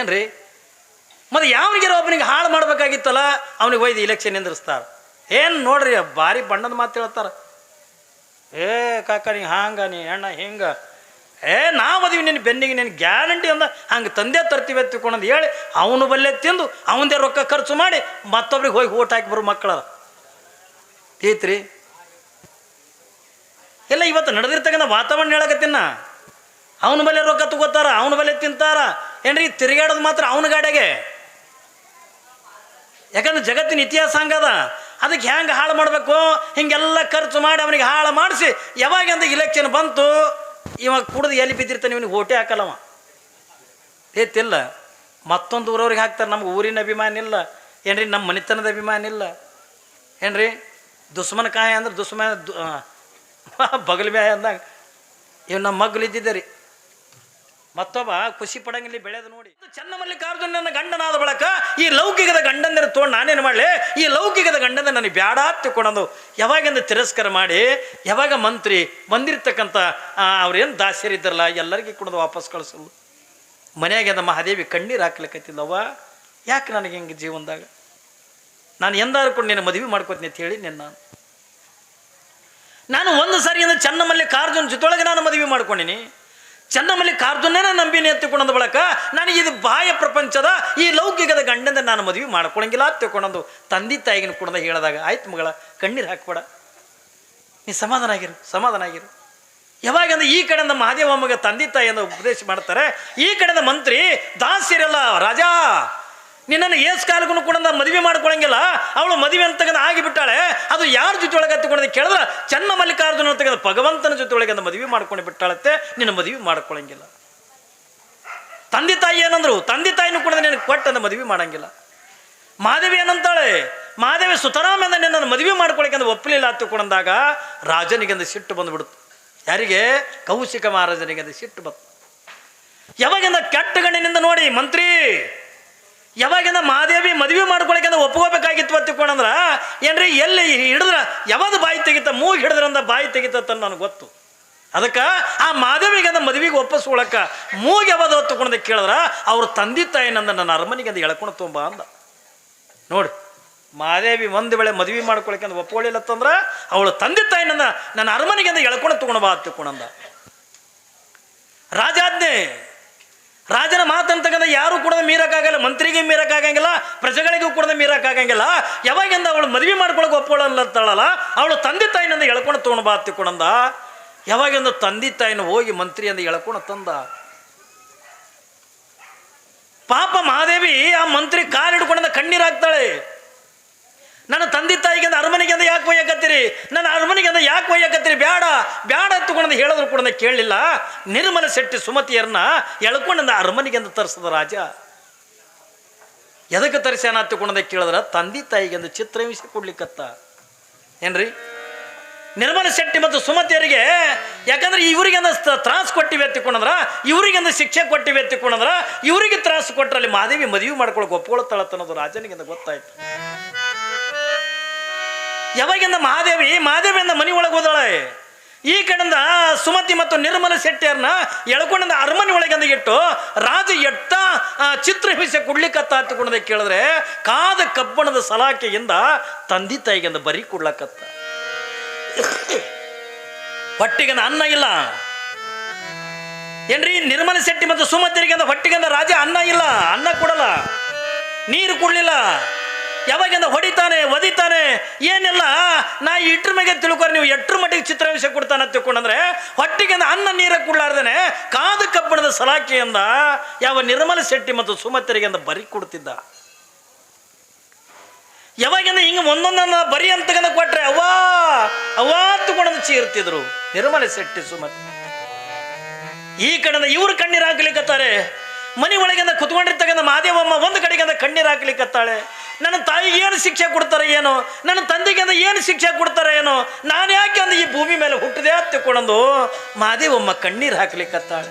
ಏನ್ರಿ? ಮತ್ತು ಯಾವನಿಗೆ ಒಬ್ಬನಿಗೆ ಹಾಳು ಮಾಡ್ಬೇಕಾಗಿತ್ತಲ್ಲ ಅವನಿಗೆ ಒಯ್ದು ಇಲೆಕ್ಷನ್ ನಿಂದಿರಿಸ್ತಾರೆ. ಏನು ನೋಡ್ರಿ ಭಾರಿ ಬಣ್ಣದ ಮಾತು ಹೇಳ್ತಾರೆ. ಏ ಕಾಕ ನೀ ಹಾಂಗ, ನೀ ಅಣ್ಣ ಹಿಂಗೆ, ನಾ ಮದುವೆ ನಿನ್ನ ಬೆನ್ನಿಗೆ ನಿನ್ನ ಗ್ಯಾರಂಟಿ ಅಂದ ಹಂಗೆ ತಂದೆ ತರ್ತೀವಿ ಎತ್ತಿಕೊಂಡಂದು ಹೇಳಿ ಅವನು ಬಲ್ಲೆ ತಿಂದು ಅವನದೇ ರೊಕ್ಕ ಖರ್ಚು ಮಾಡಿ ಮತ್ತೊಬ್ರಿಗೆ ಹೋಗಿ ಓಟ್ ಹಾಕಿ ಬರೋ ಮಕ್ಕಳ ತೀತ್ರಿ ಎಲ್ಲ. ಇವತ್ತು ನಡೆದಿರ್ತಕ್ಕಂಥ ವಾತಾವರಣ ಹೇಳಕತ್ತಿನ, ಅವನ ಬಲ್ಲೆ ರೊಕ್ಕ ತಗೋತಾರ, ಅವನ ಬಲ್ಲೆ ತಿಂತಾರ. ಏನ್ರಿ ತಿರುಗಾಡೋದು ಮಾತ್ರ ಅವನ ಗಾಡೆಗೆ. ಯಾಕಂದ್ರೆ ಜಗತ್ತಿನ ಇತಿಹಾಸ ಹಂಗದ. ಅದಕ್ಕೆ ಹೆಂಗೆ ಹಾಳು ಮಾಡಬೇಕು, ಹಿಂಗೆಲ್ಲ ಖರ್ಚು ಮಾಡಿ ಅವನಿಗೆ ಹಾಳು ಮಾಡಿಸಿ ಯಾವಾಗ ಇಲೆಕ್ಷನ್ ಬಂತು ಇವಾಗ ಕುಡ್ದು ಎಲ್ಲಿ ಬಿದ್ದಿರ್ತಾನೆ ಇವನಿಗೆ ಓಟೆ ಹಾಕಲ್ಲವ. ಏತಿಲ್ಲ, ಮತ್ತೊಂದು ಊರವ್ರಿಗೆ ಹಾಕ್ತಾರೆ. ನಮ್ಗೆ ಊರಿನ ಅಭಿಮಾನ ಇಲ್ಲ ಏನ್ರಿ, ನಮ್ಮ ಮನೆತನದ ಅಭಿಮಾನ ಇಲ್ಲ ಏನ್ರಿ. ದುಶ್ಮನ ಕಾಯ ಅಂದ್ರೆ ದುಶ್ಮನ ಬಗಲ್ ಬ್ಯಾಯ ಅಂದಾಗ ಇವ್ ನಮ್ಮ ಮಗ್ಳು ಇದ್ದಿದ್ದೆ ರೀ. ಮತ್ತೊಬ್ಬ ಖುಷಿ ಪಡಂಗಿಲ್ಲಿ ಬೆಳೆದು ನೋಡಿ. ಚನ್ನಮಲ್ಲಿಕಾರ್ಜುನನ ಗಂಡನಾದ ಬಳಕ ಈ ಲೌಕಿಕದ ಗಂಡಂದಿರ ತೊಗೊಂಡು ನಾನೇನು ಮಾಡಲಿ, ಈ ಲೌಕಿಕದ ಗಂಡಂದ ನನಗೆ ಬ್ಯಾಡ ತಿಳ್ಕೊಂಡು ಯಾವಾಗಿಂದ ತಿರಸ್ಕಾರ ಮಾಡಿ ಯಾವಾಗ ಮಂತ್ರಿ ಬಂದಿರ್ತಕ್ಕಂಥ ಅವ್ರೇನು ದಾಸ್ಯರಿದ್ದಾರಲ್ಲ ಎಲ್ಲರಿಗೆ ಕುಡಿದು ವಾಪಸ್ ಕಳಿಸಲು ಮನೆಯಾಗ ಮಹಾದೇವಿ ಕಣ್ಣೀರು ಹಾಕ್ಲಿಕ್ಕತ್ತಿಲ್ಲವ್ವ, ಯಾಕೆ ನನಗೆ ಹಿಂಗೆ ಜೀವನದಾಗ ನಾನು ಎಂದಾರು ಕೂಡ ನೀನು ಮದುವೆ ಮಾಡ್ಕೋತೀನಿ ಅಂತ ಹೇಳಿ ನಾನು ಒಂದು ಸಾರಿಯಿಂದ ಚನ್ನಮಲ್ಲಿಕಾರ್ಜುನ ಜೊತೆಯೊಳಗೆ ನಾನು ಮದುವೆ ಮಾಡ್ಕೊಂಡಿನಿ. ಚನ್ನಮಲ್ಲಿಕಾರ್ಜುನೇ ನಂಬಿನಿ ಎತ್ತಿಕೊಂಡ ಬಳಕ ನನಗೆ ಇದು ಬಾಹ್ಯ ಪ್ರಪಂಚದ ಈ ಲೌಕಿಕದ ಗಂಡಂದ ನಾನು ಮದುವೆ ಮಾಡ್ಕೊಳಂಗಿಲ್ಲ ತಿಳ್ಕೊಂಡಂದು ತಂದೆ ತಾಯಿಗಿನ ಕೂಡ ಹೇಳಿದಾಗ, ಆಯ್ತು ಮಗಳ ಕಣ್ಣೀರು ಹಾಕ್ಬೇಡ, ನೀ ಸಮಾಧಾನ ಆಗಿರು. ಯಾವಾಗಂದ್ರೆ ಈ ಕಡೆಯಿಂದ ಮಹಾದೇವಮ್ಮಗೆ ತಂದೆ ತಾಯಿಯಿಂದ ಉಪದೇಶ ಮಾಡ್ತಾರೆ, ಈ ಕಡೆಯಿಂದ ಮಂತ್ರಿ ದಾಸ್ಯರಲ್ಲ ರಾಜಾ ನಿನ್ನನ್ನು ಏಸ್ ಕಾಲಕ್ಕೂ ಕೂಡ ಮದುವೆ ಮಾಡ್ಕೊಳಂಗಿಲ್ಲ, ಅವಳು ಮದುವೆ ಅಂತ ಆಗಿಬಿಟ್ಟಾಳೆ. ಅದು ಯಾರ ಜೊತೆ ಒಳಗೆ ಹತ್ತಿಕೊಂಡ ಕೇಳಿದ್ರೆ ಚನ್ನಮಲ್ಲಿಕಾರ್ಜುನ ತೆಗೆದು ಭಗವಂತನ ಜೊತೆ ಒಳಗೆ ಮದುವೆ ಮಾಡ್ಕೊಂಡು ಬಿಟ್ಟಾಳತ್ತೆ, ನಿನ್ನ ಮದುವೆ ಮಾಡ್ಕೊಳಂಗಿಲ್ಲ. ತಂದೆ ತಾಯಿ ಏನಂದ್ರು, ತಂದೆ ತಾಯಿನೂ ಕೂಡ ನಿನಗೆ ಕೊಟ್ಟಂದ ಮದುವೆ ಮಾಡಂಗಿಲ್ಲ. ಮಾದೇವಿ ಏನಂತಾಳೆ, ಮಾದೇವಿ ಸುತರಾಮ ಎಂದ ನಿನ್ನನ್ನು ಮದುವೆ ಮಾಡ್ಕೊಳಕ್ಕೆ ಒಪ್ಪಲಿಲ್ಲ ಹತ್ತಿಕೊಂಡಾಗ ರಾಜನಿಗೆಂದು ಸಿಟ್ಟು ಬಂದುಬಿಡುತ್ತೆ. ಯಾರಿಗೆ? ಕೌಶಿಕ ಮಹಾರಾಜನಿಗೆ ಸಿಟ್ಟು ಬಂತು. ಯಾವಾಗಿಂದ ಕೆಟ್ಟ ಗಣ್ಣಿನಿಂದ ನೋಡಿ ಮಂತ್ರಿ, ಯಾವಾಗಿಂದ ಮಹಾದೇವಿ ಮದುವೆ ಮಾಡ್ಕೊಳಕ್ಕೆ ಒಪ್ಕೋಬೇಕಾಗಿತ್ತು ಹತ್ತಿಕೊಂಡಂದ್ರ ಏನ್ರಿ, ಎಲ್ಲಿ ಹಿಡಿದ್ರ ಯಾವ್ದು ಬಾಯಿ ತೆಗಿತ, ಮೂಗಿ ಹಿಡಿದ್ರಂದ ಬಾಯಿ ತೆಗಿತತ್ತ ನನಗೆ ಗೊತ್ತು. ಅದಕ್ಕೆ ಆ ಮಹಾದೇವಿಗೆ ಮದುವೆಗೆ ಒಪ್ಪಿಸ್ಕೊಳಕ ಮೂಗಿ ಯಾವ್ದು ಹೊತ್ತುಕೊಂಡ ಕೇಳಿದ್ರ ಅವ್ರ ತಂದೆ ತಾಯಿನಂದ ನನ್ನ ಅರಮನೆಗೆ ಅಂತ ಎಳ್ಕೊಂಡು ತುಂಬ ಅಂದ. ನೋಡಿ ಮಹಾದೇವಿ ಒಂದು ವೇಳೆ ಮದುವೆ ಮಾಡ್ಕೊಳಕ್ಕೆ ಒಪ್ಕೊಳ್ಳಿಲ್ಲತ್ತಂದ್ರ ಅವಳು ತಂದೆ ತಾಯಿನಂದ ನನ್ನ ಅರಮನೆಗೆ ಅಂತ ಎಳ್ಕೊಂಡು ತಗೊಂಡು ಬಾ ಹತ್ತಿಕೊಂಡಂದ. ರಾಜಾಜ್ಞೆ, ರಾಜನ ಮಾತಂತಕ್ಕಂಥ ಯಾರು ಕೂಡ ಮೀರಕ್ಕಾಗಲ್ಲ, ಮಂತ್ರಿಗೆ ಮೀರಕ್ಕಾಗಂಗಿಲ್ಲ, ಪ್ರಜೆಗಳಿಗೂ ಕೂಡ ಮೀರಕ್ಕಾಗಂಗಿಲ್ಲ. ಯಾವಾಗಿಂದ ಅವಳು ಮದುವೆ ಮಾಡ್ಕೊಳಕ್ಕೆ ಒಪ್ಕೊಳ್ಳಲ್ಲತ್ತಾಳಲ್ಲ ಅವಳು ತಂದೆ ತಾಯಿನಿಂದ ಎಳ್ಕೊಂಡು ತೊಗೊಂಡು ಬಾ ಹತ್ತಿಕೊಂಡಂದ. ಯಾವಾಗಿಂದ ತಂದೆ ತಾಯಿನ ಹೋಗಿ ಮಂತ್ರಿಯಿಂದ ಎಳ್ಕೊಂಡು ತಂದ. ಪಾಪ ಮಹಾದೇವಿ ಆ ಮಂತ್ರಿ ಕಾಲು ಹಿಡ್ಕೊಂಡ ಕಣ್ಣೀರು ಹಾಕ್ತಾಳೆ. ನನ್ನ ತಂದೆ ತಾಯಿಗೆ ಅರಮನೆಗೆ ಯಾಕೆ ಒಯ್ಯಕತ್ತೀರಿ, ನನ್ನ ಅರಮನೆಗೆ ಯಾಕೆ ಒಯ್ಯಕತ್ತೀರಿ, ಬ್ಯಾಡ ಬ್ಯಾಡ ಹತ್ತುಕೊಂಡು ಹೇಳಿದ್ರು ಕೂಡ ಕೇಳಲಿಲ್ಲ. ನಿರ್ಮಲ ಶೆಟ್ಟಿ ಸುಮತಿಯರನ್ನ ಎಳ್ಕೊಂಡ ಅರಮನೆಗೆ ತರಿಸಿದ ರಾಜ. ಎದಕ್ಕೆ ತರಿಸ್ಯಾನ ಹತ್ತುಕೊಂಡ ಕೇಳಿದ್ರ ತಂದೆ ತಾಯಿಗೆ ಚಿತ್ರಹಿಂಸೆ ಕೊಡ್ಲಿಕ್ಕತ್ತ ಏನ್ರಿ. ನಿರ್ಮಲ ಶೆಟ್ಟಿ ಮತ್ತು ಸುಮತಿಯರಿಗೆ ಯಾಕಂದ್ರೆ ಇವರಿಗೆ ತ್ರಾಸು ಕೊಟ್ಟಿವೆ ಎತ್ತಿಕೊಂಡ್ರ, ಇವರಿಗೆ ಶಿಕ್ಷೆ ಕೊಟ್ಟಿವೆ ಎತ್ತಿಕೊಂಡ್ರ, ಇವರಿಗೆ ತ್ರಾಸು ಕೊಟ್ಟರಲ್ಲಿ ಮಹಾದೇವಿ ಮದುವೆ ಮಾಡ್ಕೊಳಕ್ಕೆ ಒಪ್ಕೊಳ್ತಾಳತ್ತ ಅನ್ನೋದು ರಾಜನಿಗೆ ಗೊತ್ತಾಯ್ತು. ಯಾವಾಗಿಂದ ಮಹಾದೇವಿಯಿಂದ ಮನೆ ಒಳಗೆ ಹೋದಾಳೆ. ಈ ಕಡೆಯಿಂದ ಸುಮತಿ ಮತ್ತು ನಿರ್ಮಲ ಶೆಟ್ಟಿಯರನ್ನ ಎಳ್ಕೊಂಡ ಅರಮನೆ ಒಳಗೆ ಇಟ್ಟು ರಾಜ ಎಟ್ಟ ಚಿತ್ರಹಿಂಸೆ ಕೊಡ್ಲಿಕ್ಕತ್ತ ಹತ್ತುಕೊಂಡ ಕೇಳಿದ್ರೆ ಕಾದ ಕಬ್ಬಣದ ಸಲಾಕೆಯಿಂದ ತಂದೆ ತಾಯಿಗೆ ಬರಿ ಕೊಡ್ಲಕ್ಕತ್ತ. ಹೊಟ್ಟಿಗೆ ಅನ್ನ ಇಲ್ಲ ಏನ್ರಿ, ನಿರ್ಮಲ ಶೆಟ್ಟಿ ಮತ್ತು ಸುಮತಿಯರಿಗೆ ಹೊಟ್ಟಿಗೆ ರಾಜ ಅನ್ನ ಇಲ್ಲ, ಅನ್ನ ಕೊಡಲ್ಲ, ನೀರು ಕೊಡ್ಲಿಲ್ಲ. ಯಾವಾಗಿಂದ ಹೊಡಿತಾನೆ ಒದಿತಾನೆ ಏನಿಲ್ಲ. ನಾ ಇಟ್ರ ಮ್ಯಾಗೆ ತಿಳ್ಕೊರಿ ನೀವು ಎಟ್ರ ಮಟ್ಟಿಗೆ ಚಿತ್ರಹಿಂಸೆ ಕೊಡ್ತಾನೆ ತಿಳ್ಕೊಂಡಂದ್ರೆ ಹೊಟ್ಟಿಗೆ ಅನ್ನ ನೀರ ಕೊಡ್ಲಾರ್ದೇನೆ ಕಾದ ಕಬ್ಬಣದ ಸಲಾಕೆಯಿಂದ ಯಾವ ನಿರ್ಮಲ ಶೆಟ್ಟಿ ಮತ್ತು ಸುಮತಿಯರಿಗೆ ಬರಿ ಕೊಡ್ತಿದ್ದ. ಯಾವಾಗಿಂದ ಹಿಂಗೆ ಒಂದೊಂದನ್ನ ಬರಿ ಅಂತ ಕೊಟ್ರೆ ಅವ್ವಾ ತಗೊಂಡು ಚೀರ್ತಿದ್ರು ನಿರ್ಮಲ ಶೆಟ್ಟಿ ಸುಮತಿ. ಈ ಕಡೆಯಿಂದ ಇವ್ರು ಕಣ್ಣೀರು ಹಾಕ್ಲಿಕ್ಕತ್ತಾರೆ. ಮನೆ ಒಳಗಿಂದ ಕುತ್ಕೊಂಡಿರ್ತಕ್ಕಂಥ ಮಹಾದೇವಮ್ಮ ಒಂದು ಕಡೆಗಿಂದ ಕಣ್ಣೀರು ಹಾಕ್ಲಿಕ್ಕತ್ತಾಳೆ. ನನ್ನ ತಾಯಿಗೆ ಏನು ಶಿಕ್ಷೆ ಕೊಡ್ತಾರೆ ಏನೋ, ನನ್ನ ತಂದೆಗೆ ಏನು ಶಿಕ್ಷೆ ಕೊಡ್ತಾರೆ ಏನೋ, ನಾನು ಯಾಕೆ ಈ ಭೂಮಿ ಮೇಲೆ ಹುಟ್ಟಿದೆ ಹತ್ತಿಕೊಂಡಂದು ಮಹಾದೇವಮ್ಮ ಕಣ್ಣೀರು ಹಾಕ್ಲಿಕ್ಕತ್ತಾಳೆ.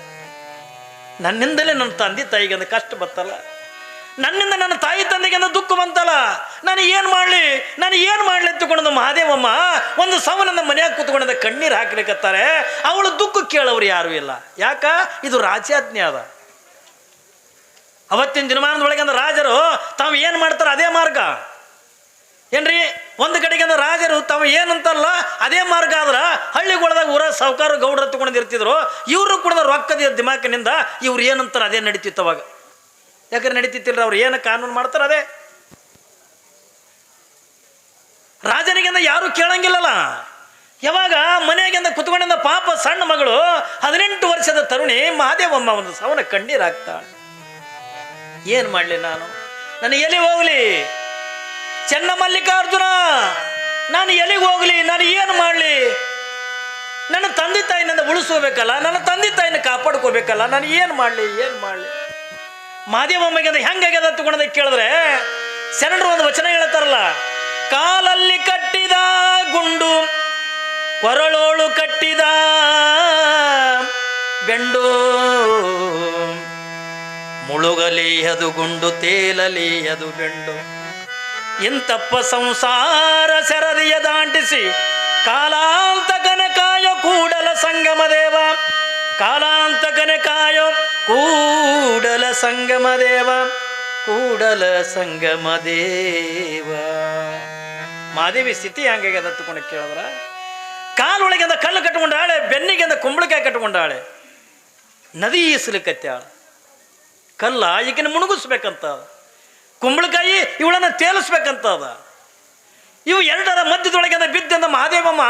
ನನ್ನಿಂದಲೇ ನನ್ನ ತಂದೆ ತಾಯಿಗೆ ಕಷ್ಟ ಬರ್ತಲ್ಲ, ನನ್ನಿಂದ ನನ್ನ ತಾಯಿ ತಂದೆಗೆ ದುಃಖ ಬಂತಲ್ಲ, ನಾನು ಏನು ಮಾಡಲಿ ಎತ್ತುಕೊಂಡಂದು ಮಹಾದೇವಮ್ಮ ಒಂದು ಸವನನ್ನ ಮನೆಯಾಗ ಕೂತ್ಕೊಂಡ ಕಣ್ಣೀರು ಹಾಕ್ಲಿಕ್ಕತ್ತಾರೆ. ಅವಳು ದುಃಖ ಕೇಳೋರು ಯಾರು ಇಲ್ಲ. ಯಾಕ? ಇದು ರಾಜ್ಯಾಜ್ಞೆ ಅದ. ಅವತ್ತಿನ ದಿನಮಾನದೊಳಗೆ ಅಂದ್ರೆ ರಾಜರು ತಾವು ಏನು ಮಾಡ್ತಾರೆ ಅದೇ ಮಾರ್ಗ ಏನ್ರಿ. ಒಂದು ಕಡೆಗೆ ಅಂದ್ರೆ ರಾಜರು ತಾವು ಏನಂತಾರಲ್ಲ ಅದೇ ಮಾರ್ಗ ಆದ್ರೆ ಹಳ್ಳಿಗೊಳದಾಗ ಊರ ಸಾವುಕಾರ ಗೌಡ್ರ ತಗೊಂಡಿರ್ತಿದ್ರು. ಇವರು ಕೂಡ ರೊಕ್ಕದ ದಿಮಾಕಿನಿಂದ ಇವ್ರು ಏನಂತಾರೆ ಅದೇ ನಡೀತಿತ್ತು ಅವಾಗ. ಯಾಕಂದ್ರೆ ನಡೀತಿತ್ತಿಲ್ಲ, ಅವ್ರು ಏನು ಕಾನೂನು ಮಾಡ್ತಾರೆ ಅದೇ. ರಾಜನಿಗೆಂದ ಯಾರು ಕೇಳಂಗಿಲ್ಲಲ್ಲ. ಯಾವಾಗ ಮನೆಯಾಗಿಂದ ಕುತ್ಕೊಂಡಿಂದ ಪಾಪ ಸಣ್ಣ ಮಗಳು 18 ವರ್ಷದ ತರುಣಿ ಮಹಾದೇವಮ್ಮ ಒಂದು ಸವನ ಕಣ್ಣೀರಾಗ್ತಾಳೆ. ಏನು ಮಾಡಲಿ ನಾನು, ನಾನು ಎಲ್ಲಿ ಹೋಗ್ಲಿ ಚೆನ್ನಮಲ್ಲಿಕಾರ್ಜುನ, ನಾನು ಎಲ್ಲಿಗೆ ಹೋಗ್ಲಿ, ನಾನು ಏನು ಮಾಡಲಿ? ನನ್ನ ತಂದೆ ತಾಯಿನಿಂದ ಉಳಿಸ್ಕೋಬೇಕಲ್ಲ, ನನ್ನ ತಂದೆ ತಾಯಿನ ಕಾಪಾಡ್ಕೋಬೇಕಲ್ಲ, ನಾನು ಏನು ಮಾಡಲಿ ಏನು ಮಾಡಲಿ? ಮಹಾದೇವಮ್ಮಗೆ ಹೆಂಗಾಗ್ಯದ ತಗೊಂಡದ ಕೇಳಿದ್ರೆ ಶರಣರು ಒಂದು ವಚನ ಹೇಳ್ತಾರಲ್ಲ, ಕಾಲಲ್ಲಿ ಕಟ್ಟಿದ ಗುಂಡು ಕೊರಳೋಳು ಕಟ್ಟಿದ ಬೆಂಡು, ಮುಳುಗಲಿ ಅದು ಗುಂಡು ತೇಲಲಿ ಅದು ಬೆಂಡು. ಇಂತಪ್ಪ ಸಂಸಾರ ಸೆರದಿಯ ದಾಂಟಿಸಿ ಕಾಲಾಂತಕನ ಕಾಯೋ ಕೂಡಲ ಸಂಗಮ ದೇವ, ಕಾಲಾಂತಕನ ಕಾಯೋ ಕೂಡಲ ಸಂಗಮ ದೇವ, ಕೂಡಲ ಸಂಗಮ ದೇವ. ಮಾದೇವಿ ಸ್ಥಿತಿ ಹಂಗಾಗ್ಯದ ತಗೊಂಡು ಕೇಳಿದ್ರ, ಕಾಲೊಳಗಿಂದ ಕಲ್ಲು ಕಟ್ಕೊಂಡಾಳೆ, ಬೆನ್ನಿಗಿಂದ ಕುಂಬಳಕಾಯಿ ಕಟ್ಕೊಂಡಾಳೆ, ನದಿ ಈಸಲಿಕತ್ತಾಳ. ಕಲ್ಲ ಈಗಿನ ಮುಣುಗಿಸ್ಬೇಕಂತ, ಕುಂಬಳಕಾಯಿ ಇವಳನ್ನು ತೇಲಿಸ್ಬೇಕಂತ ಅದ. ಇವು ಎರಡರ ಮಧ್ಯದೊಳಗಿಂದ ಬಿದ್ದಿಂದ ಮಹಾದೇವಮ್ಮ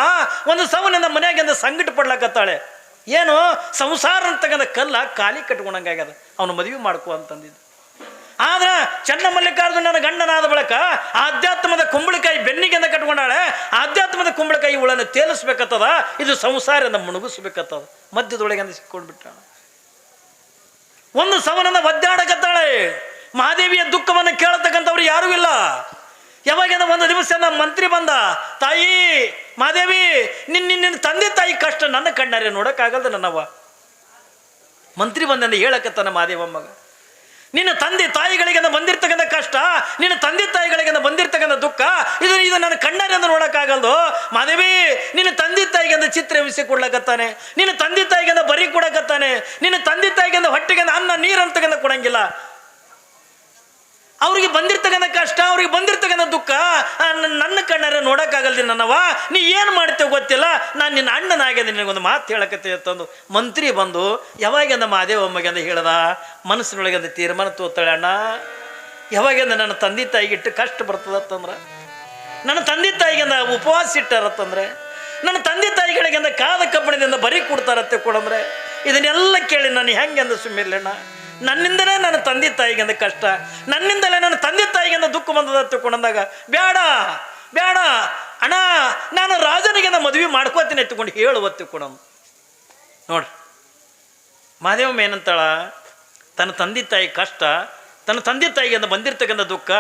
ಒಂದು ಸವನಿಂದ ಮನೆಯಾಗಿಂದ ಸಂಕಟ ಪಡ್ಲಕತ್ತಾಳೆ. ಏನು ಸಂಸಾರ ಅಂತಕ್ಕಂಥ ಕಲ್ಲ ಖಾಲಿ ಕಟ್ಕೊಂಡಂಗಾಗ್ಯದ, ಅವನು ಮದುವೆ ಮಾಡ್ಕೋ ಅಂತಂದಿದ್ದು. ಆದ್ರೆ ಚೆನ್ನಮಲ್ಲಿಕಾರ್ಜುನನ ಗಂಡನಾದ ಬಳಿಕ ಆಧ್ಯಾತ್ಮದ ಕುಂಬಳಕಾಯಿ ಬೆನ್ನಿಗೆಂದ ಕಟ್ಕೊಂಡಾಳೆ, ಆಧ್ಯಾತ್ಮದ ಕುಂಬಳಕಾಯಿ ಇವಳನ್ನು ತೇಲಿಸ್ಬೇಕತ್ತದ, ಇದು ಸಂಸಾರದಿಂದ ಮುಣುಗಿಸ್ಬೇಕತ್ತದ. ಮಧ್ಯದೊಳಗಿಂದ ಸಿಕ್ಕೊಂಡು ಬಿಟ್ಟಾಳ. ಒಂದು ಸವನನ್ನ ಒದ್ದಾಡಕತ್ತಾಳೆ. ಮಹಾದೇವಿಯ ದುಃಖವನ್ನು ಕೇಳತಕ್ಕಂಥವ್ರು ಯಾರೂ ಇಲ್ಲ. ಯಾವಾಗಿಂದ ಒಂದು ದಿವಸ ನಮ್ಮ ಮಂತ್ರಿ ಬಂದ, ತಾಯಿ ಮಹಾದೇವಿ ನಿನ್ನ ತಂದೆ ತಾಯಿ ಕಷ್ಟ ನನ್ನ ಕಣ್ಣಾರೆ ನೋಡೋಕ್ಕಾಗಲ್ದು ನನ್ನವ್ವ. ಮಂತ್ರಿ ಬಂದಿಂದ ಹೇಳಕತ್ತಾನ ಮಹಾದೇವಮ್ಮಗ, ನಿನ್ನ ತಂದೆ ತಾಯಿಗಳಿಗೆಂದ ಬಂದಿರ್ತಕ್ಕಂಥ ಕಷ್ಟ, ನಿನ್ನ ತಂದೆ ತಾಯಿಗಳಿಗೆಂದ ಬಂದಿರ್ತಕ್ಕಂಥ ದುಃಖ, ಇದು ನನ್ನ ಕಣ್ಣಾರೆಂದು ನೋಡೋಕ್ಕಾಗಲ್ದು. ಮಹಾದೇವಿ ನಿನ್ನ ತಂದೆ ತಾಯಿಗೆಂದ ಚಿತ್ರ ವಿಷಯ ಕೊಡ್ಲಕತ್ತಾನೆ, ನಿನ್ನ ತಂದೆ ತಾಯಿಗೆಂದ ಬರಿ ಕೊಡಕತ್ತಾನೆ, ನಿನ್ನ ತಂದೆ ತಾಯಿಗೆಂದ ಹೊಟ್ಟೆಗೆಂದ ಅನ್ನ ನೀರು ಅಂತಕ್ಕಂಥ ಕೊಡಂಗಿಲ್ಲ. ಅವ್ರಿಗೆ ಬಂದಿರ್ತಕ್ಕಂಥ ಕಷ್ಟ, ಅವ್ರಿಗೆ ಬಂದಿರ್ತಕ್ಕಂಥ ದುಃಖ ನನ್ನ ಕಣ್ಣಾರೆ ನೋಡೋಕ್ಕಾಗಲ್ದಿ ನನ್ನವ. ನೀ ಏನು ಮಾಡ್ತೇವೆ ಗೊತ್ತಿಲ್ಲ, ನಾನು ನಿನ್ನ ಅಣ್ಣನಾಗ್ಯದ, ನಿನಗೊಂದು ಮಾತು ಹೇಳಕತ್ತೆ ಅಂತಂದು ಮಂತ್ರಿ ಬಂದು ಯಾವಾಗಿಂದ ಮಹಾದೇವಮ್ಮಗೆ ಹೇಳ್ದ, ಮನಸ್ಸಿನೊಳಗಿಂದ ತೀರ್ಮಾನ ತೋತಾಳೆ. ಅಣ್ಣ ಯಾವಾಗಿಂದ ನನ್ನ ತಂದೆ ತಾಯಿಗಿಟ್ಟು ಕಷ್ಟ ಬರ್ತದತ್ತಂದ್ರೆ, ನನ್ನ ತಂದೆ ತಾಯಿಗಿಂದ ಉಪವಾಸ ಇಟ್ಟಾರತ್ತಂದ್ರೆ, ನನ್ನ ತಂದೆ ತಾಯಿಗಳಿಗಿಂದ ಕಾದ ಕಬ್ಬಣದಿಂದ ಬರೀ ಕೊಡ್ತಾರತ್ತೆ ಕೊಡಂದ್ರೆ, ಇದನ್ನೆಲ್ಲ ಕೇಳಿ ನಾನು ಹೆಂಗೆಂದ ಸುಮ್ಮಿರ್ಲಣ್ಣ. ನನ್ನಿಂದಲೇ ನನ್ನ ತಂದೆ ತಾಯಿಗೆಂದ ಕಷ್ಟ, ನನ್ನಿಂದಲೇ ನನ್ನ ತಂದೆ ತಾಯಿಗೆಂದ ದುಃಖ ಬಂದದ ತಿಳ್ಕೊಂಡಂದಾಗ ಬೇಡ ಬೇಡ ಅಣ್ಣ, ನಾನು ರಾಜನಿಗೆಂದ ಮದುವೆ ಮಾಡ್ಕೋತೀನಿ ಎತ್ಕೊಂಡು ಹೇಳುವ ತಿಳ್ಕೊಳಮ್. ನೋಡ್ರಿ ಮಹಾದೇವಮ್ಮ ಏನಂತಾಳ, ತನ್ನ ತಂದೆ ತಾಯಿ ಕಷ್ಟ, ತನ್ನ ತಂದೆ ತಾಯಿಗೆಂದ ಬಂದಿರ್ತಕ್ಕಂಥ ದುಃಖ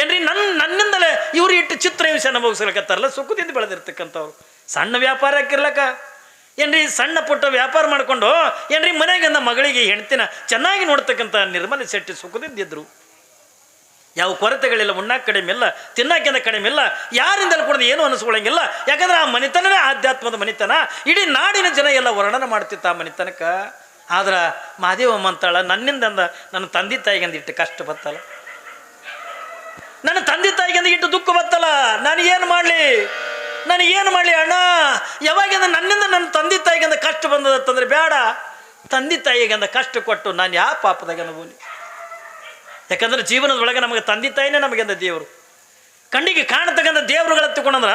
ಏನ್ರಿ ನನ್ನಿಂದಲೇ ಇವ್ರು ಇಟ್ಟು ಚಿತ್ರ ಹಿಂಸೆ ಅನುಭವಿಸ್ಲಿಕ್ಕತ್ತಾರಲ್ಲ, ಸುಖದಿಂದ ಬೆಳೆದಿರ್ತಕ್ಕಂಥವ್ರು. ಸಣ್ಣ ವ್ಯಾಪಾರ ಹಾಕಿರ್ಲಕ್ಕ ಏನ್ರಿ, ಸಣ್ಣ ಪುಟ್ಟ ವ್ಯಾಪಾರ ಮಾಡಿಕೊಂಡು ಏನ್ರಿ ಮನೆಗಿಂದ ಮಗಳಿಗೆ ಹೆಣ್ತಿನ ಚೆನ್ನಾಗಿ ನೋಡ್ತಕ್ಕಂಥ ನಿರ್ಮಲ ಶೆಟ್ಟಿ ಸುಖದಿಂದಿದ್ರು. ಯಾವ ಕೊರತೆಗಳಿಲ್ಲ, ಉಣ್ಣಾಕ ಕಡಿಮೆ ಇಲ್ಲ, ತಿನ್ನಾಕಿಂದ ಕಡಿಮೆ ಇಲ್ಲ, ಯಾರಿಂದಲೂ ಕೂಡ ಏನು ಅನಿಸ್ಕೊಳ್ಳಂಗಿಲ್ಲ. ಯಾಕಂದ್ರೆ ಆ ಮನಿತನವೇ ಆಧ್ಯಾತ್ಮದ ಮನಿತನ. ಇಡೀ ನಾಡಿನ ಜನ ಎಲ್ಲ ವರ್ಣನೆ ಮಾಡ್ತಿತ್ತು ಆ ಮನಿತನಕ್ಕೆ. ಆದ್ರೆ ಮಹಾದೇವಮ್ಮ ಅಂತಾಳ, ನನ್ನಿಂದಂದ ನನ್ನ ತಂದೆ ತಾಯಿಗೆಂದು ಇಟ್ಟು ಕಷ್ಟ ಬತ್ತಲ್ಲ, ನನ್ನ ತಂದೆ ತಾಯಿಗೆಂದು ಇಟ್ಟು ದುಃಖ ಬತ್ತಲ್ಲ, ನಾನು ಏನು ಮಾಡಲಿ, ನಾನು ಏನು ಮಾಡಲಿ ಅಣ್ಣ? ಯಾವಾಗಿಂದ ನನ್ನಿಂದ ನನ್ನ ತಂದೆ ತಾಯಿಗೆಂದ ಕಷ್ಟ ಬಂದದಂತಂದ್ರೆ ಬೇಡ, ತಂದೆ ತಾಯಿಗೆಂದ ಕಷ್ಟ ಕೊಟ್ಟು ನಾನು ಯಾವ ಪಾಪದಾಗೆಂದ ಬೋಲಿ. ಯಾಕಂದ್ರೆ ಜೀವನದೊಳಗೆ ನಮಗೆ ತಂದೆ ತಾಯಿನೇ ನಮಗೆಂದ ದೇವರು, ಕಣ್ಣಿಗೆ ಕಾಣತಕ್ಕಂಥ ದೇವರುಗಳ ತಗೊಂಡ್ರ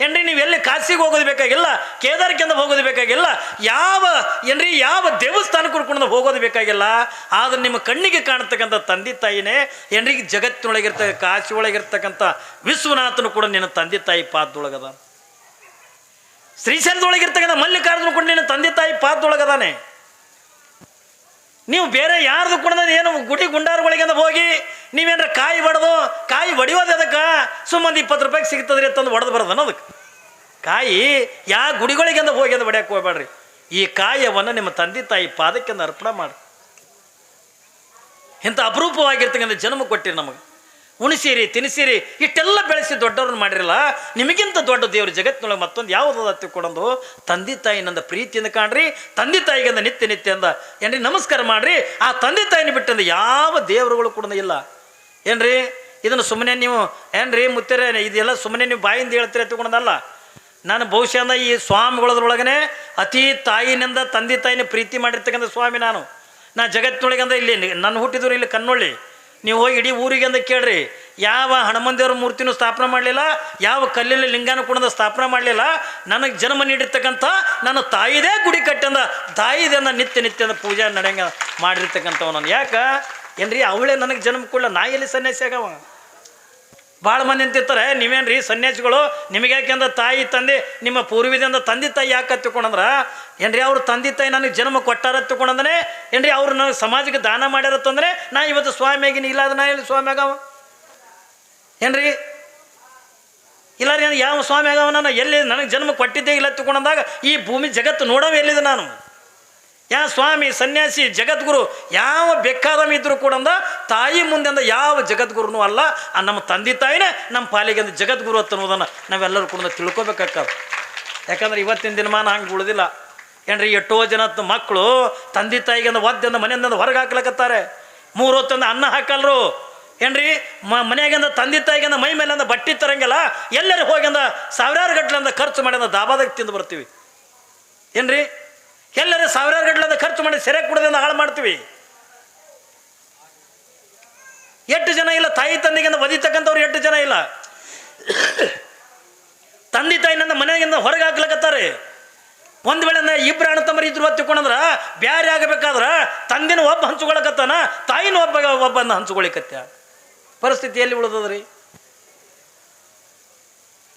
ಏನ್ರಿ, ನೀವು ಎಲ್ಲಿ ಕಾಸಿಗೆ ಹೋಗೋದು ಬೇಕಾಗಿಲ್ಲ, ಕೇದಾರಕ್ಕೆಂದ ಹೋಗೋದು ಬೇಕಾಗಿಲ್ಲ, ಯಾವ ದೇವಸ್ಥಾನಕ್ಕೆ ಕುಡ್ಕೊಂಡು ಹೋಗೋದು ಬೇಕಾಗಿಲ್ಲ. ಆದ್ರೆ ನಿಮ್ಮ ಕಣ್ಣಿಗೆ ಕಾಣತಕ್ಕಂಥ ತಂದೆ ತಾಯಿನೇ ಏನ್ರಿ, ಕಾಶಿ ಒಳಗಿರ್ತಕ್ಕಂಥ ವಿಶ್ವನಾಥನು ಕೂಡ ನಿನ್ನ ತಂದೆ ತಾಯಿ ಪಾದದೊಳಗದ. ಶ್ರೀಶೈಲದೊಳಗಿರ್ತಕ್ಕಂಥ ಮಲ್ಲಿಕಾರ್ಜುನ ಕೂಡ ನಿನ್ನ ತಂದೆ ತಾಯಿ ಪಾದದೊಳಗದಾನೆ. ನೀವು ಬೇರೆ ಯಾರ್ದು ಕೂಡ ಏನು ಗುಡಿ ಗುಂಡಾರುಗಳಿಗೆಂದ ಹೋಗಿ ನೀವೇನಾರ ಕಾಯಿ ಹೊಡೆಯೋದು ಅದಕ್ಕೆ ಸುಮ್ಮನೆ 20 ರೂಪಾಯಿಗೆ ಸಿಗ್ತದ್ರಿ ಅಂತಂದು ಹೊಡೆದು ಬರೋದನ್ನ ಅದಕ್ಕೆ. ಕಾಯಿ ಯಾವ ಗುಡಿಗಳಿಗೆಂದ ಹೋಗಿ ಅಂದ ಹೊಡ್ಯಕ್ಕೆ ಹೋಗ್ಬೇಡ್ರಿ. ಈ ಕಾಯವನ್ನು ನಿಮ್ಮ ತಂದೆ ತಾಯಿ ಪಾದಕ್ಕೆಂದು ಅರ್ಪಣೆ ಮಾಡಿ. ಇಂಥ ಅಪರೂಪವಾಗಿರ್ತಕ್ಕಂಥ ಜನ್ಮ ಕೊಟ್ಟಿರಿ ನಮಗೆ. ಉಣಿಸಿರಿ ತಿನ್ನಿಸಿರಿ ಇಷ್ಟೆಲ್ಲ ಬೆಳೆಸಿ ದೊಡ್ಡವ್ರನ್ನ ಮಾಡಿರಲ್ಲ, ನಿಮಗಿಂತ ದೊಡ್ಡ ದೇವ್ರ ಜಗತ್ತಿನೊಳಗೆ ಮತ್ತೊಂದು ಯಾವುದಾದ ತಿಳ್ಕೊಂಡು ತಂದೆ ತಾಯಿನಂದ ಪ್ರೀತಿಯಿಂದ ಕಾಣ್ರಿ, ತಂದೆ ತಾಯಿಗಿಂದ ನಿತ್ಯ ನಿತ್ಯ ಅಂದ ಏನ್ರಿ ನಮಸ್ಕಾರ ಮಾಡ್ರಿ. ಆ ತಂದೆ ತಾಯಿನ ಬಿಟ್ಟಂದ ಯಾವ ದೇವರುಗಳು ಕೂಡ ಇಲ್ಲ ಏನ್ರಿ. ಇದನ್ನು ಸುಮ್ಮನೆ ನೀವು ಏನ್ರಿ ಮುತ್ತರೆ ಇದೆಲ್ಲ ಸುಮ್ಮನೆ ನೀವು ಬಾಯಿಂದ ಹೇಳ್ತೀರ ತಿಳ್ಕೊಂಡಲ್ಲ. ನಾನು ಬಹುಶಃ ಈ ಸ್ವಾಮಿಗಳದ್ರೊಳಗನೆ ಅತಿ ತಾಯಿನಿಂದ ತಂದೆ ತಾಯಿನ ಪ್ರೀತಿ ಮಾಡಿರ್ತಕ್ಕಂಥ ಸ್ವಾಮಿ ನಾ ಜಗತ್ತಿನೊಳಗೆ ಅಂದ್ರೆ ಇಲ್ಲಿ ನನ್ನ ಹುಟ್ಟಿದ್ರು ಇಲ್ಲಿ ಕನ್ನೊಳ್ಳಿ. ನೀವು ಹೋಗಿ ಇಡೀ ಊರಿಗೆ ಅಂದ ಕೇಳ್ರಿ, ಯಾವ ಹನುಮಂದೇವ್ರ ಮೂರ್ತಿನೂ ಸ್ಥಾಪನೆ ಮಾಡಲಿಲ್ಲ, ಯಾವ ಕಲ್ಲಲ್ಲಿ ಲಿಂಗಾನು ಕೂಡ ಸ್ಥಾಪನೆ ಮಾಡಲಿಲ್ಲ. ನನಗೆ ಜನ್ಮ ನೀಡಿರ್ತಕ್ಕಂಥ ನನ್ನ ತಾಯಿದೇ ಗುಡಿ ಕಟ್ಟಂದ ತಾಯಿದಿಂದ ನಿತ್ಯ ನಿತ್ಯದ ಪೂಜೆ ನಡೆಯಂಗ ಮಾಡಿರ್ತಕ್ಕಂಥವ್ ನಾನು. ಯಾಕೆ ಏನ್ರಿ ಅವಳೇ ನನಗೆ ಜನ್ಮ ಕೊಡಲ್ಲ, ನಾ ಎಲ್ಲಿ ಸನ್ಯಾಸಿ ಆಗವ. ಭಾಳ ಮಂದಿ ಅಂತಿರ್ತಾರೆ, ನೀವೇನ್ರಿ ಸನ್ಯಾಸಿಗಳು ನಿಮಗೆ ಯಾಕೆಂದ ತಾಯಿ ತಂದೆ ನಿಮ್ಮ ಪೂರ್ವಿದಿಂದ ತಂದೆ ತಾಯಿ ಯಾಕೆ ತಿಳ್ಕೊಂಡ್ರ ಏನ್ರಿ ಅವ್ರ ತಂದೆ ತಾಯಿ ನನಗೆ ಜನ್ಮ ಕೊಟ್ಟಾರ ತಿಳ್ಕೊಂಡಂದ್ರೆ ಏನ್ರಿ ಅವ್ರು ನನಗೆ ಸಮಾಜಕ್ಕೆ ದಾನ ಮಾಡ್ಯಾರತ್ತಂದ್ರೆ ನಾ ಇವತ್ತು ಸ್ವಾಮಿ ಆಗಿನಿ. ಇಲ್ಲ ಅದು ನಾ ಎಲ್ಲಿ ಸ್ವಾಮಿ ಆಗವ ಏನ್ರಿ? ಇಲ್ಲ ರೀ ಯಾವ ಸ್ವಾಮಿ ಆಗವ? ನಾನು ಎಲ್ಲಿ ನನಗೆ ಜನ್ಮ ಕೊಟ್ಟಿದ್ದೇ ಇಲ್ಲ ತಿಳ್ಕೊಂಡಂದಾಗ ಈ ಭೂಮಿ ಜಗತ್ತು ನೋಡವ ಎಲ್ಲಿದೆ ನಾನು? ಯಾವ ಸ್ವಾಮಿ ಸನ್ಯಾಸಿ ಜಗದ್ಗುರು ಯಾವ ಬೇಕಾದವ ಇದ್ರು ಕೂಡ ತಾಯಿ ಮುಂದೆ ಯಾವ ಜಗದ್ಗುರುನೂ ಅಲ್ಲ. ನಮ್ಮ ತಂದೆ ತಾಯಿನೇ ನಮ್ಮ ಪಾಲಿಗೆ ಅಂದ ಜಗದ್ಗುರು ಅಂತ ಅನ್ನೋದನ್ನು ನಾವೆಲ್ಲರೂ ಕೂಡ ತಿಳ್ಕೊಬೇಕಾಗ್ತದೆ. ಯಾಕಂದ್ರೆ ಇವತ್ತಿನ ದಿನಮಾನ ಹಂಗೆ ಉಳಿದಿಲ್ಲ ಏನ್ರಿ. ಎಷ್ಟೋ ಜನ ಮಕ್ಕಳು ತಂದೆ ತಾಯಿಗೆ ಒದ್ದೆಂದ ಮನೆಯಿಂದ ಹೊರಗೆ ಹಾಕ್ಲಕತ್ತಾರೆ. 3 ಹೊತ್ತಂದ ಅನ್ನ ಹಾಕಲ್ರು ಏನ್ರಿ. ಮನೆಯಾಗಿಂದ ತಂದೆ ತಾಯಿಗಿಂದ ಮೈ ಮೇಲಿಂದ ಬಟ್ಟೆ ತರಂಗಿಲ್ಲ, ಎಲ್ಲರೂ ಹೋಗಿಂದ ಸಾವಿರಾರು ಗಟ್ಟಲೆಂದ ಖರ್ಚು ಮಾಡಿಂದ ದಾಬಾದಾಗ ತಿಂದು ಬರ್ತೀವಿ ಏನ್ರಿ. ಎಲ್ಲರೂ ಸಾವಿರಾರು ಗಟ್ಟಲೆಂದ ಖರ್ಚು ಮಾಡಿ ಸೆರೆ ಕುಡದಿಂದ ಹಾಳು ಮಾಡ್ತೀವಿ. ಎಷ್ಟು ಜನ ಇಲ್ಲ ತಾಯಿ ತಂದೆಗಿಂದ ಒದಿತಕ್ಕಂಥವ್ರು, ಎಷ್ಟು ಜನ ಇಲ್ಲ ತಂದೆ ತಾಯಿನಿಂದ ಮನೆಗಿಂದ ಹೊರಗೆ ಹಾಕ್ಲಕತ್ತಾರೆ. ಒಂದು ವೇಳೆ ಇಬ್ಬರು ಅಣ್ಣ ತಮ್ಮರು ಇದ್ರು ಹೊತ್ತಿಕೊಂಡ್ರ ಬ್ಯಾರೆ ಆಗಬೇಕಾದ್ರೆ ತಂದೆನ ಒಬ್ಬ ಹಂಚ್ಕೊಳಕತ್ತಾನ, ತಾಯಿನ ಒಬ್ಬಂದ ಹಂಚ್ಕೊಳಿಕತ್ತ ಪರಿಸ್ಥಿತಿ ಎಲ್ಲಿ ಉಳಿದದ್ರಿ?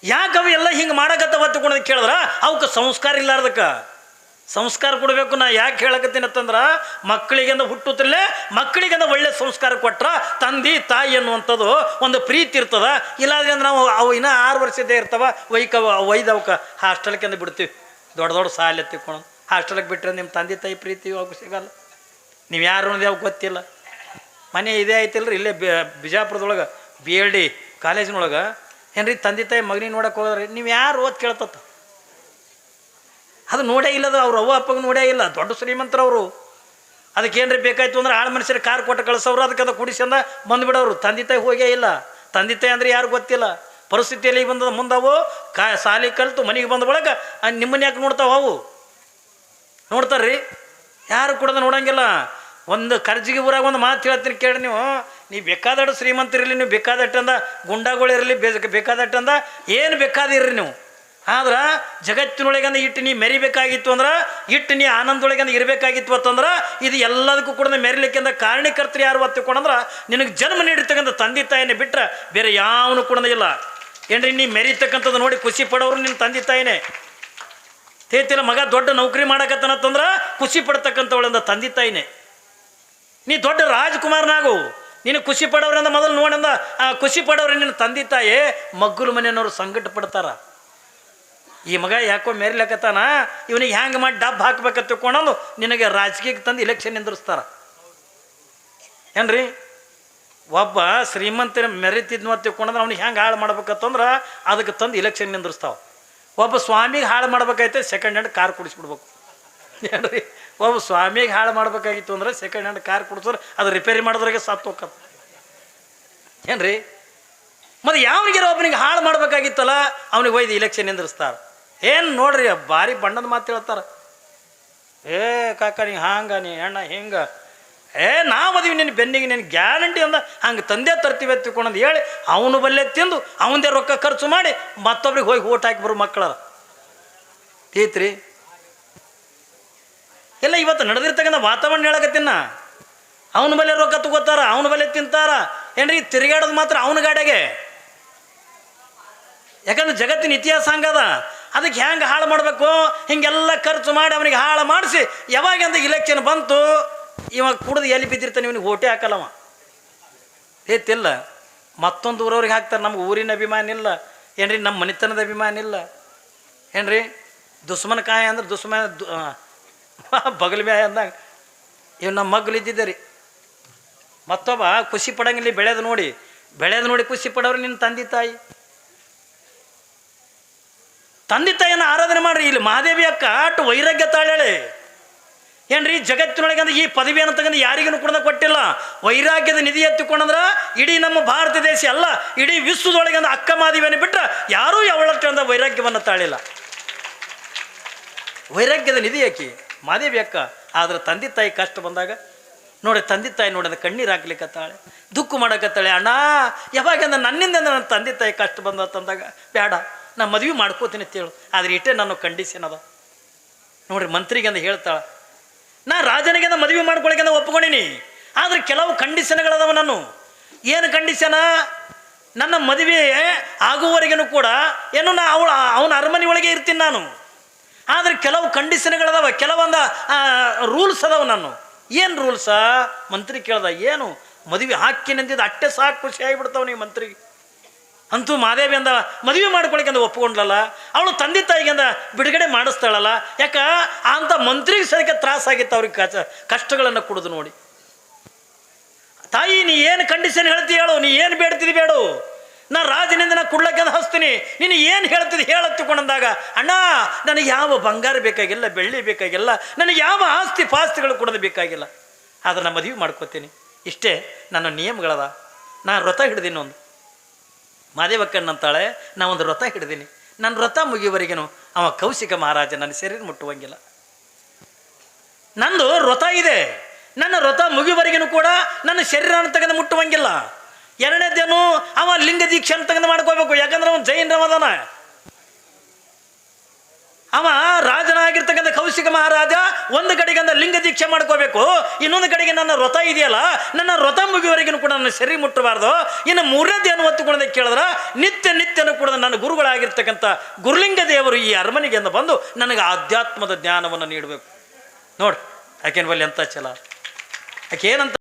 ಯಾಕವ ಎಲ್ಲ ಹಿಂಗೆ ಮಾಡಕತ್ತ ಹೊತ್ತಿಕೊಂಡ್ ಕೇಳಿದ್ರ ಅವಕ್ಕೆ ಸಂಸ್ಕಾರ ಇಲ್ಲಾರ್ದಕ್ಕೆ ಸಂಸ್ಕಾರ ಕೊಡಬೇಕು. ನಾ ಯಾಕೆ ಹೇಳಕತ್ತೀನಿ ಅಂತಂದ್ರೆ ಮಕ್ಕಳಿಗೆಂದ ಹುಟ್ಟುತ್ತಲೇ ಮಕ್ಕಳಿಗೆಂದ ಒಳ್ಳೆ ಸಂಸ್ಕಾರ ಕೊಟ್ರ ತಂದೆ ತಾಯಿ ಅನ್ನುವಂಥದ್ದು ಒಂದು ಪ್ರೀತಿ ಇರ್ತದ. ಇಲ್ಲಾದ್ರೆ ಅಂದ್ರೆ ನಾವು ಅವು ಇನ್ನೂ 6 ವರ್ಷದ್ದೇ ಇರ್ತಾವ ಒಯ್ದವಕ್ಕೆ ಹಾಸ್ಟೆಲ್ಕೆಂದು ಬಿಡ್ತೀವಿ. ದೊಡ್ಡ ದೊಡ್ಡ ಸಾಲ ಎತ್ತಿಕೊಂಡು ಹಾಸ್ಟೆಲ್ಗೆ ಬಿಟ್ಟರೆ ನಿಮ್ಮ ತಂದೆ ತಾಯಿ ಪ್ರೀತಿ ಅವಾಗ ಸಿಗಲ್ಲ. ನೀವು ಯಾರು ಅನ್ನೋದು ಯಾವಾಗ ಗೊತ್ತಿಲ್ಲ. ಮನೆ ಇದೇ ಐತಿಲ್ರಿ ಇಲ್ಲೇ ಬಿಜಾಪುರದೊಳಗೆ BLD ಕಾಲೇಜಿನೊಳಗೆ ಏನ್ರಿ ತಂದೆ ತಾಯಿ ಮಗನಿಗೆ ನೋಡಕ್ಕೆ ಹೋದ್ರಿ ನೀವು ಯಾರು ಓದ್ ಕೇಳ್ತತ್ತ ಅದು ನೋಡೇ ಇಲ್ಲದ. ಅವ್ರು ಅವ್ವ ಅಪ್ಪಗೆ ನೋಡೇ ಇಲ್ಲ. ದೊಡ್ಡ ಶ್ರೀಮಂತರವರು ಅದಕ್ಕೇನ್ರಿ ಬೇಕಾಯ್ತು ಅಂದ್ರೆ ಆಳು ಮನುಷ್ಯರು ಕಾರ್ ಕೊಟ್ಟು ಕಳಿಸೋರು, ಅದಕ್ಕೆ ಅದು ಕುಡಿಸಂದ ಬಂದುಬಿಡೋರು. ತಂದೆ ತಾಯಿ ಹೋಗೇ ಇಲ್ಲ. ತಂದೆ ತಾಯಿ ಅಂದರೆ ಯಾರು ಗೊತ್ತಿಲ್ಲ. ಪರಿಸ್ಥಿತಿಯಲ್ಲಿ ಬಂದದ ಮುಂದವು ಸಾಲಿ ಕಲಿತು ಮನೆಗೆ ಬಂದ ಬಳಿಕ ನಿಮ್ಮನ್ನ ಯಾಕೆ ನೋಡ್ತಾವ? ಅವು ನೋಡ್ತಾರ್ರಿ, ಯಾರು ಕೂಡ ನೋಡಂಗಿಲ್ಲ. ಒಂದು ಕರ್ಜಿಗೆ ಊರಾಗ ಒಂದು ಮಾತು ಹೇಳ್ತೀನಿ ಕೇಳಿ, ನೀವು ಬೇಕಾದಷ್ಟು ಶ್ರೀಮಂತರಿರಲಿ, ನೀವು ಬೇಕಾದಟ್ಟಂದ ಗುಂಡಾಗಳಿರಲಿ, ಬೇಕಾದಟ್ಟಂದ ಏನು ಬೇಕಾದಿರ್ರಿ ನೀವು. ಆದ್ರೆ ಜಗತ್ತಿನೊಳಗಂದ ಇಟ್ಟು ನೀ ಮೆರಿಬೇಕಾಗಿತ್ತು ಅಂದ್ರೆ, ಇಟ್ಟು ನೀ ಆನಂದೊಳಗಂದ ಇರಬೇಕಾಗಿತ್ತು ಅಂತಂದ್ರೆ, ಇದು ಎಲ್ಲದಕ್ಕೂ ಕೂಡ ಮೆರಿಲಿಕ್ಕಿಂದ ಕಾರಣೀಕರ್ತರು ಯಾರು ಹೊತ್ತಿಕೊಂಡ್ರೆ ನಿನಗೆ ಜನ್ಮ ನೀಡಿರ್ತಕ್ಕಂಥ ತಂದೆ ತಾಯಿನೇ ಬಿಟ್ಟರೆ ಬೇರೆ ಯಾವನು ಕೂಡ ಇಲ್ಲ ಏನ್ರಿ. ನೀ ಮೆರಿತಕ್ಕಂಥದ್ದು ನೋಡಿ ಖುಷಿ ಪಡೋರು ನಿನ್ನ ತಂದೆ ತಾಯಿನೇ. ತೇತಿಲ್ಲ ಮಗ ದೊಡ್ಡ ನೌಕರಿ ಮಾಡಕತ್ತನಂತಂದ್ರೆ ಖುಷಿ ಪಡ್ತಕ್ಕಂಥವಳಿಂದ ತಂದೆ ತಾಯಿನೇ. ನೀ ದೊಡ್ಡ ರಾಜ್ಕುಮಾರನಾಗು, ನೀನು ಖುಷಿ ಪಡೋರಿಂದ ಮೊದಲು ನೋಡಂದ ಖುಷಿ ಪಡೋರು ನಿನ್ನ ತಂದೆ ತಾಯಿ. ಮಗ್ಗಲು ಮನೆಯವರು ಸಂಕಟ ಪಡ್ತಾರ. ಈ ಮಗ ಯಾಕೋ ಮೇರ್ಲಕತ್ತಾನ, ಇವನಿಗೆ ಹ್ಯಾಂಗೆ ಮಾಡಿ ಡಬ್ಬ ಹಾಕ್ಬೇಕಂತ ತಿಳ್ಕೊಂಡು ನಿನಗೆ ರಾಜಕೀಯಕ್ಕೆ ತಂದು ಇಲೆಕ್ಷನ್ ನಿಂದಿರಿಸ್ತಾರ ಏನ್ರಿ. ಒಬ್ಬ ಶ್ರೀಮಂತರ ಮೆರಿತಿದ್ನು ಅಂತ ತಿಳ್ಕೊಂಡ್ರೆ ಅವ್ನಿಗೆ ಹೆಂಗೆ ಹಾಳು ಮಾಡ್ಬೇಕಂತಂದ್ರೆ ಅದಕ್ಕೆ ತಂದು ಇಲೆಕ್ಷನ್ ನಿಂದಿರಿಸ್ತಾವ. ಒಬ್ಬ ಸ್ವಾಮಿಗೆ ಹಾಳು ಮಾಡ್ಬೇಕಾಯ್ತು ಸೆಕೆಂಡ್ ಹ್ಯಾಂಡ್ ಕಾರ್ ಕುಡಿಸ್ಬಿಡ್ಬೇಕು ಏನ್ರಿ. ಒಬ್ಬ ಸ್ವಾಮಿಗೆ ಹಾಳು ಮಾಡ್ಬೇಕಾಗಿತ್ತು ಅಂದ್ರೆ ಸೆಕೆಂಡ್ ಹ್ಯಾಂಡ್ ಕಾರ್ ಕುಡಿಸಿದ್ರೆ ಅದು ರಿಪೇರಿ ಮಾಡೋದ್ರಾಗೆ ಸತ್ತು ಹೋಗ್ತದೆ ಏನ್ರಿ. ಮತ್ತು ಯಾವನಿಗೆ ಒಬ್ಬನಿಗೆ ಹಾಳು ಮಾಡ್ಬೇಕಾಗಿತ್ತಲ್ಲ ಅವನಿಗೆ ಒಯ್ದು ಇಲೆಕ್ಷನ್ ನಿಂದಿರಿಸ್ತಾರೆ. ಏನು ನೋಡ್ರಿ ಭಾರಿ ಬಣ್ಣದ ಮಾತು ಹೇಳ್ತಾರೆ. ಕಾಕ ನೀ ಹಂಗ ನೀ ಅಣ್ಣ ಹಿಂಗೆ ನಾವು ಅದೀವಿ ನಿನ್ನ ಬೆನ್ನಿಗೆ ನಿನ್ನ ಗ್ಯಾರಂಟಿ ಅಂದ ಹಂಗೆ ತಂದೆ ತರ್ತೀವಿ ಎತ್ತಿಕೊಂಡಂದು ಹೇಳಿ ಅವನು ಬಲ್ಲೆ ತಿಂದು ಅವನದೇ ರೊಕ್ಕ ಖರ್ಚು ಮಾಡಿ ಮತ್ತೊಬ್ರಿಗೆ ಹೋಗಿ ಓಟ್ ಹಾಕಿ ಬರೋ ಮಕ್ಕಳ ತೀತ್ರಿ ಎಲ್ಲ ಇವತ್ತು ನಡೆದಿರ್ತಕ್ಕಂಥ ವಾತಾವರಣ ಹೇಳಕತ್ತಿನ. ಅವನ ಬಲ್ಲೆ ರೊಕ್ಕ ತಗೋತಾರ, ಅವನ ಬಲ್ಲೆ ತಿಂತಾರ ಏನ್ರಿ. ತಿರುಗಾಡೋದು ಮಾತ್ರ ಅವನ ಗಾಡೆಗೆ. ಯಾಕಂದ್ರೆ ಜಗತ್ತಿನ ಇತಿಹಾಸ ಹಂಗದ. ಅದಕ್ಕೆ ಹೆಂಗೆ ಹಾಳು ಮಾಡಬೇಕು, ಹಿಂಗೆಲ್ಲ ಖರ್ಚು ಮಾಡಿ ಅವನಿಗೆ ಹಾಳು ಮಾಡಿಸಿ ಯಾವಾಗಂದ ಇಲೆಕ್ಷನ್ ಬಂತು ಇವಾಗ ಕುಡಿದು ಎಲ್ಲಿ ಬಿದ್ದಿರ್ತಾನೆ ಇವನಿಗೆ ಓಟೇ ಹಾಕಲ್ಲವ ಏತಿಲ್ಲ. ಮತ್ತೊಂದು ಊರವ್ರಿಗೆ ಹಾಕ್ತಾರೆ. ನಮ್ಗೆ ಊರಿನ ಅಭಿಮಾನ ಇಲ್ಲ ಏನ್ರಿ, ನಮ್ಮ ಮನೆತನದ ಅಭಿಮಾನ ಇಲ್ಲ ಏನ್ರಿ. ದುಶ್ಮನ ಕಾಯ ಅಂದ್ರೆ ದುಶ್ಮನ ಬಗಲ್ ಬ್ಯಾಯ ಅಂದಾಗ ಇವ್ ನಮ್ಮ ಮಗ್ಳು ಇದ್ದಿದ್ದೆ ರೀ. ಮತ್ತೊಬ್ಬ ಖುಷಿ ಪಡಂಗಿಲ್ಲ ಬೆಳೆದು ನೋಡಿ ಬೆಳೆದು ನೋಡಿ ಖುಷಿ ಪಡೋರು ನಿನ್ನ ತಂದೆ ತಾಯಿ. ತಂದೆ ತಾಯಿಯನ್ನು ಆರಾಧನೆ ಮಾಡ್ರಿ. ಇಲ್ಲಿ ಮಹಾದೇವಿ ಅಕ್ಕ ಅಟ್ಟು ವೈರಾಗ್ಯ ತಾಳ್ಯಾಳೆ ಏನ್ರಿ. ಜಗತ್ತಿನೊಳಗೆ ಅಂದ್ರೆ ಈ ಪದವಿಯನ್ನು ತಗೊಂಡು ಯಾರಿಗೂ ಕೂಡ ಕೊಟ್ಟಿಲ್ಲ. ವೈರಾಗ್ಯದ ನಿಧಿ ಎತ್ತಿಕೊಂಡಂದ್ರೆ ಇಡೀ ನಮ್ಮ ಭಾರತ ದೇಶ ಅಲ್ಲ, ಇಡೀ ವಿಶ್ವದೊಳಗೆ ಅಂದ್ರೆ ಅಕ್ಕ ಮಹಾದೇವಿಯನ್ನು ಬಿಟ್ಟರೆ ಯಾರೂ ಯಾವಳಷ್ಟು ಅಂದ್ರೆ ವೈರಾಗ್ಯವನ್ನು ತಾಳಿಲ್ಲ. ವೈರಾಗ್ಯದ ನಿಧಿ ಯಾಕಿ ಮಹಾದೇವಿ ಅಕ್ಕ. ಆದ್ರೆ ತಂದೆ ತಾಯಿ ಕಷ್ಟ ಬಂದಾಗ ನೋಡಿ, ತಂದೆ ತಾಯಿ ನೋಡಿದ ಕಣ್ಣೀರು ಹಾಕ್ಲಿಕ್ಕತ್ತಾಳೆ, ದುಃಖ ಮಾಡಕತ್ತಾಳೆ. ಅಣ್ಣ ಯಾವಾಗ ಅಂದ್ರೆ ನನ್ನಿಂದ ನನ್ನ ತಂದೆ ತಾಯಿ ಕಷ್ಟ ಬಂದ ತಂದಾಗ ಬೇಡ ನಾ ಮದುವೆ ಮಾಡ್ಕೋತೀನಿ ಅಂತೇಳು. ಆದ್ರೆ ಇಟ್ಟೆ ನಾನು ಕಂಡೀಷನ್ ಅದ ನೋಡ್ರಿ. ಮಂತ್ರಿಗೆ ಅಂದ ಹೇಳ್ತಾಳೆ, ನಾ ರಾಜನಿಗೆ ಮದುವೆ ಮಾಡ್ಕೊಳಕ್ಕೆ ಒಪ್ಕೊಂಡಿನಿ, ಆದ್ರೆ ಕೆಲವು ಕಂಡೀಷನ್ಗಳದಾವ. ನಾನು ಏನು ಕಂಡೀಷನ? ನನ್ನ ಮದುವೆ ಆಗುವವರೆಗೂ ಕೂಡ ಏನು ನಾ ಅವನ ಅರಮನೆ ಒಳಗೆ ಇರ್ತೀನಿ ನಾನು. ಆದ್ರೆ ಕೆಲವು ಕಂಡೀಷನ್ಗಳದಾವ, ಕೆಲವೊಂದು ರೂಲ್ಸ್ ಅದಾವ. ನಾನು ಏನು ರೂಲ್ಸ? ಮಂತ್ರಿ ಕೇಳ್ದ. ಏನು ಮದುವೆ ಹಾಕಿನಂದಿದ್ದು ಅಟ್ಟೆ ಸಾಕು, ಖುಷಿ ಆಗಿಬಿಡ್ತಾವ ನೀ ಮಂತ್ರಿಗೆ. ಅಂತೂ ಮಾದೇವಿ ಅಂದ ಮದುವೆ ಮಾಡ್ಕೊಳಕ್ಕೆ ಅಂದ ಒಪ್ಕೊಂಡ್ಲಲ್ಲ. ಅವಳು ತಂದೆ ತಾಯಿಗೆ ಅಂದ ಬಿಡುಗಡೆ ಮಾಡಿಸ್ತಾಳಲ್ಲ. ಯಾಕ ಅಂತ ಮಂತ್ರಿಗೆ ಸರಿಕೆ ತ್ರಾಸಾಗಿತ್ತು ಅವ್ರಿಗೆ, ಕಷ್ಟಗಳನ್ನು ಕುಡಿದು ನೋಡಿ. ತಾಯಿ ನೀ ಏನು ಕಂಡೀಷನ್ ಹೇಳ್ತಿ ಹೇಳು, ನೀ ಏನು ಬೇಡ್ತಿದ್ದಿ ಬೇಡು, ನಾ ರಾಜನಿಂದ ನಾ ಕೊಡ್ಲಕ್ಕೆ ಅಂತ ಹಚ್ತೀನಿ, ನೀನು ಏನು ಹೇಳ್ತಿದ್ದಿ ಹೇಳತ್ತಿಕೊಂಡಂದಾಗ, ಅಣ್ಣ ನನಗೆ ಯಾವ ಬಂಗಾರ ಬೇಕಾಗಿಲ್ಲ, ಬೆಳ್ಳಿ ಬೇಕಾಗಿಲ್ಲ, ನನಗೆ ಯಾವ ಆಸ್ತಿ ಪಾಸ್ತಿಗಳು ಕೊಡೋದು ಬೇಕಾಗಿಲ್ಲ, ಆದ್ರೆ ನಾ ಮದುವೆ ಮಾಡ್ಕೋತೀನಿ, ಇಷ್ಟೇ ನನ್ನ ನಿಯಮಗಳದ. ನಾ ವ್ರತ ಹಿಡ್ದೀನಿ ಒಂದು. ಮಾದೇವಕ್ಕಣ್ಣಂತಾಳೆ, ನಾ ಒಂದು ವ್ರತ ಹಿಡ್ದೀನಿ, ನನ್ನ ವ್ರತ ಮುಗಿಯುವವರೆಗೂ ಅವ ಕೌಶಿಕ ಮಹಾರಾಜ ನನ್ನ ಶರೀರ ಮುಟ್ಟುವಂಗಿಲ್ಲ. ನಂದು ವ್ರತ ಇದೆ, ನನ್ನ ವ್ರತ ಮುಗಿಯುವವರೆಗೂ ಕೂಡ ನನ್ನ ಶರೀರನ ತೆಗೆದು ಮುಟ್ಟುವಂಗಿಲ್ಲ. ಎರಡನೇದೇನು, ಅವ ಲಿಂಗ ದೀಕ್ಷೆಯನ್ನು ತೆಗೆದು ಮಾಡ್ಕೋಬೇಕು. ಯಾಕಂದ್ರೆ ಅವನು ಜೈನರವದಾನ. ಅವ ರಾಜನಾಗಿರ್ತಕ್ಕಂಥ ಕೌಶಿಕ ಮಹಾರಾಜ ಒಂದು ಕಡೆಗೆ ಅಂದ್ರೆ ಲಿಂಗ ದೀಕ್ಷೆ ಮಾಡ್ಕೋಬೇಕು, ಇನ್ನೊಂದು ಕಡೆಗೆ ನನ್ನ ವ್ರತ ಇದೆಯಲ್ಲ, ನನ್ನ ವ್ರತ ಮುಗಿಯುವವರೆಗೂ ಕೂಡ ನನ್ನ ಶರೀರ ಮುಟ್ಟಬಾರ್ದು. ಇನ್ನು ಮೂರನೇದೇನು ಒತ್ತುಕೊಳ್ಳೋದ ಕೇಳಿದ್ರೆ, ನಿತ್ಯನೂ ಕೂಡ ನನ್ನ ಗುರುಗಳಾಗಿರ್ತಕ್ಕಂಥ ಗುರುಲಿಂಗ ದೇವರು ಈ ಅರಮನೆಗೆ ಅಂತ ಬಂದು ನನಗೆ ಆಧ್ಯಾತ್ಮದ ಜ್ಞಾನವನ್ನು ನೀಡಬೇಕು. ನೋಡಿ ಆಕೆನ ಬಲ್ಲಿ ಎಂತ ಛಲ, ಆಕೆ ಏನಂತ